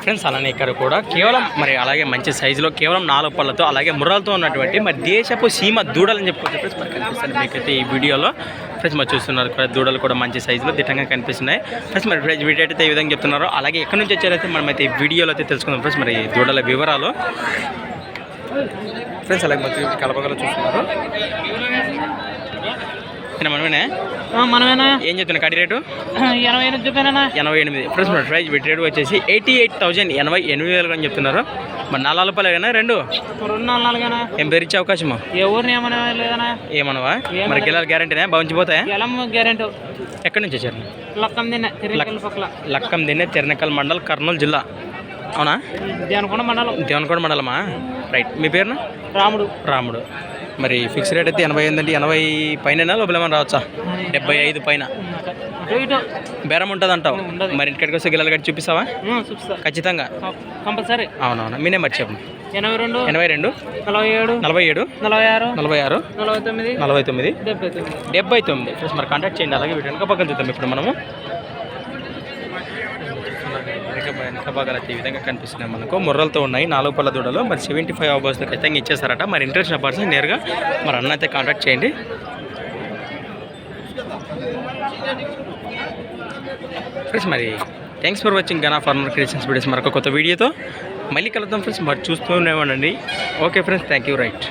Friends అలానే ఇక్కడ కూడా కేవలం మరి అలాగే మంచి సైజులో కేవలం 4 పళ్ళతో అలాగే ముర్రాలతో ఉన్నటువంటి మరి దేశపు సీమ దూడలని చెప్పుకోవచ్చు ఫ్రెండ్స్. మరి కనిపిస్తుంది మీకైతే ఈ వీడియోలో ఫ్రెండ్స్ మరి చూస్తున్నారు కూడా దూడలు కూడా మంచి సైజులో దిట్టంగా కనిపిస్తున్నాయి ఫ్రెండ్స్. మరి వీడియో అయితే ఈ విధంగా చెప్తున్నారు. అలాగే ఎక్కడి నుంచి వచ్చారైతే మనమైతే ఈ వీడియోలో అయితే తెలుసుకుందాం ఫ్రెండ్స్ మరి దూడల వివరాలు ఫ్రెండ్స్. అలాగే మొత్తం కలపగల చూస్తున్నారు మనమేనా ఏం చెప్తున్నా కడి రేటు 88 ఫ్రెండ్స్. మన ప్రైస్ వీటి రేటు వచ్చేసి 88,088 అని చెప్తున్నారు. మరి 4 రూపాయలేనా రెండు ఏం పెరిచే అవకాశమా ఏమనవా మరి గిలాల గ్యారంటీనా బాగుంచిపోతాయా గ్యారంటీ. ఎక్కడి నుంచి వచ్చారు? లక్కం దిన్నే తిరణకల్ మండల్ కర్నూలు జిల్లా అవునా? దేవనకొండ మండలమా? రైట్. మీ పేరున? రాముడు. మరి ఫిక్స్ రేట్ అయితే 80 ఉందండి. 80 పైన లోపల ఏమైనా రావచ్చా? 75 పైన బేరం ఉంటుంది అంటావు. మరి ఇంటికి వస్తే గిల్లలు కట్టి చూపిస్తావా? ఖచ్చితంగా కంపల్సరీ. అవునవునా. మీ నెంబర్ చెప్పు. 82 47 46 49 79 ఫ్రెండ్స్. మరి కాంటాక్ట్ చేయండి. అలాగే వీటి వెనక పక్కన చూద్దాం ఇప్పుడు మనము. వెనక భాగాలు అయితే ఈ విధంగా కనిపిస్తున్నాయి మనకు. ముర్రలతో ఉన్నాయి 4 పళ్ళ దూడలు. మరి 75 అవర్స్లో ఖచ్చితంగా ఇచ్చేస్తారట. మరి ఇంట్రెస్ట్ ఉన్న పర్సన్ నేరుగా మరి అన్న అయితే కాంటాక్ట్ చేయండి. ఫ్రెండ్స్ మరి థ్యాంక్స్ ఫర్ వాచింగ్ గనా ఫార్మర్ క్రియేషన్స్ వీడియోస్. మరొక కొత్త వీడియోతో మళ్ళీ కలుద్దాం ఫ్రెండ్స్. మరి చూస్తూనే ఉండండి. Okay friends, thank you. Right.